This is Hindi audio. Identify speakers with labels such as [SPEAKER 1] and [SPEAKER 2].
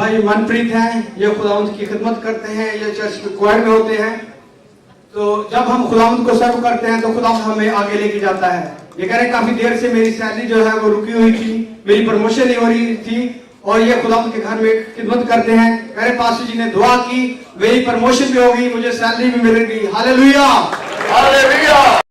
[SPEAKER 1] भाई मनप्रीत हैं, ये खुदावंद की खिदमत करते हैं, ये चर्च के क्वायर में होते हैं। तो जब हम खुदावंद को सर्व करते हैं तो खुदावंद हमें आगे लेके जाता है। ये कह रहे काफी देर से मेरी सैलरी जो है वो रुकी हुई थी, मेरी प्रमोशन नहीं हो रही थी, और ये खुदावंद के घर में खिदमत करते हैं। मेरे पास्टर जी ने दुआ की, मेरी प्रमोशन भी होगी, मुझे सैलरी भी मिलेगी। Hallelujah, hallelujah.